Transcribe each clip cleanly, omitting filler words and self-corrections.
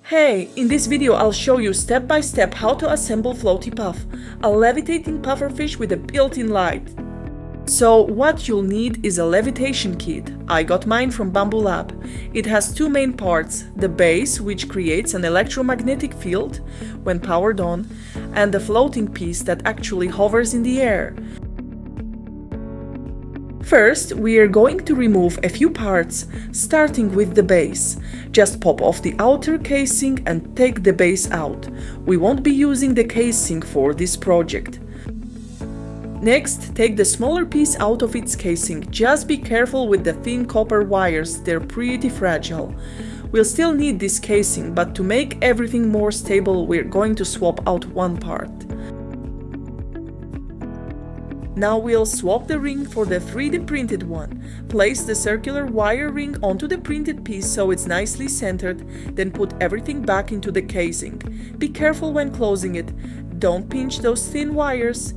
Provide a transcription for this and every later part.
Hey, in this video I'll show you step by step how to assemble Floaty Puff, a levitating pufferfish with a built-in light. So what you'll need is a levitation kit. I got mine from Bamboo Lab. It has two main parts, the base, which creates an electromagnetic field when powered on, and the floating piece that actually hovers in the air. First, we are going to remove a few parts, starting with the base. Just pop off the outer casing and take the base out. We won't be using the casing for this project. Next, take the smaller piece out of its casing. Just be careful with the thin copper wires, they're pretty fragile. We'll still need this casing, but to make everything more stable, we're going to swap out one part. Now we'll swap the ring for the 3D printed one. Place the circular wire ring onto the printed piece so it's nicely centered, then put everything back into the casing. Be careful when closing it. Don't pinch those thin wires.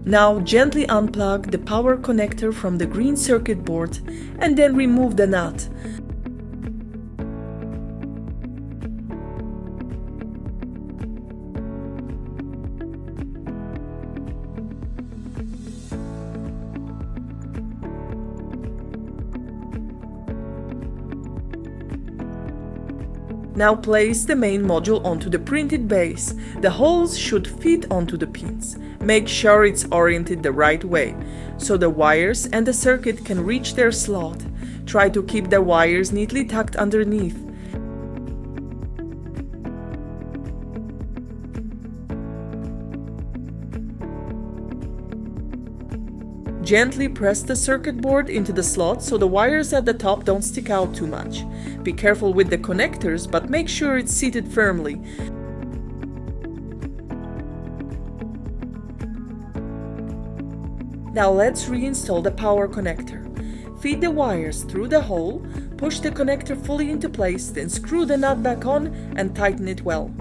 Now gently unplug the power connector from the green circuit board and then remove the nut. Now place the main module onto the printed base. The holes should fit onto the pins. Make sure it's oriented the right way, so the wires and the circuit can reach their slot. Try to keep the wires neatly tucked underneath. Gently press the circuit board into the slot so the wires at the top don't stick out too much. Be careful with the connectors, but make sure it's seated firmly. Now let's reinstall the power connector. Feed the wires through the hole, push the connector fully into place, then screw the nut back on and tighten it well.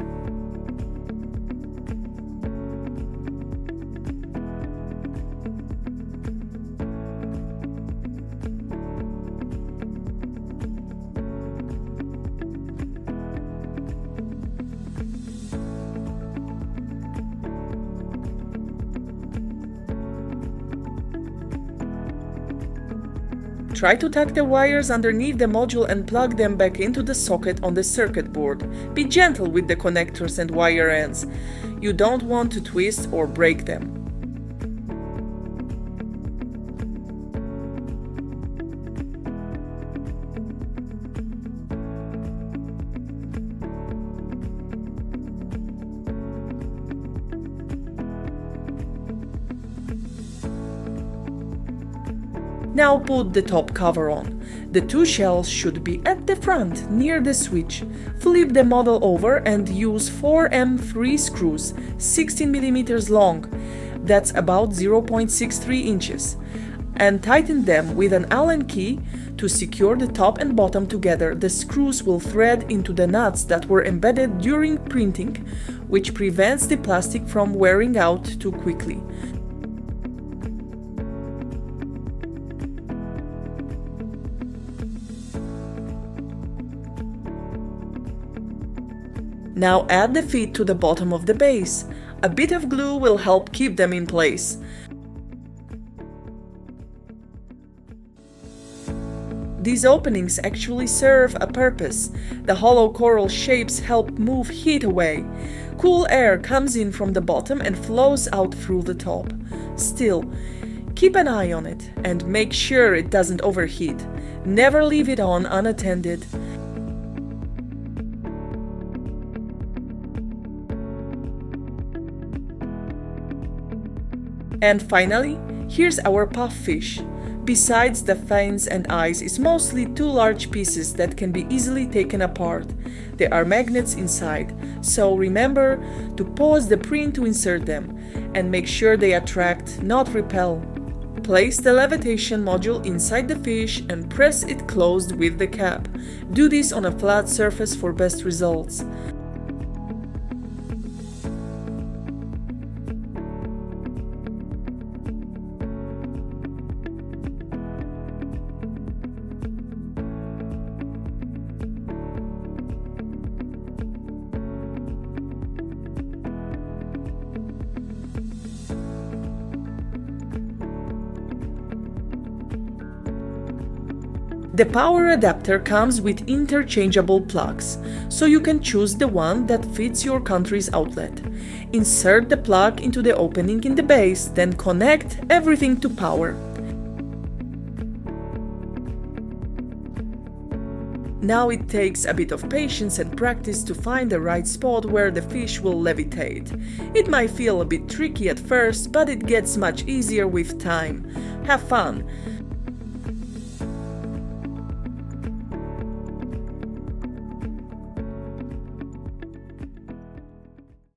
Try to tuck the wires underneath the module and plug them back into the socket on the circuit board. Be gentle with the connectors and wire ends. You don't want to twist or break them. Now put the top cover on. The two shells should be at the front, near the switch. Flip the model over and use 4M3 screws, 16 mm long. That's about 0.63 inches. And tighten them with an Allen key to secure the top and bottom together. The screws will thread into the nuts that were embedded during printing, which prevents the plastic from wearing out too quickly. Now add the feet to the bottom of the base. A bit of glue will help keep them in place. These openings actually serve a purpose. The hollow coral shapes help move heat away. Cool air comes in from the bottom and flows out through the top. Still, keep an eye on it and make sure it doesn't overheat. Never leave it on unattended. And finally, here's our pufferfish. Besides, the fins and eyes is mostly two large pieces that can be easily taken apart. There are magnets inside, so remember to pause the print to insert them, and make sure they attract, not repel. Place the levitation module inside the fish and press it closed with the cap. Do this on a flat surface for best results. The power adapter comes with interchangeable plugs, so you can choose the one that fits your country's outlet. Insert the plug into the opening in the base, then connect everything to power. Now it takes a bit of patience and practice to find the right spot where the fish will levitate. It might feel a bit tricky at first, but it gets much easier with time. Have fun!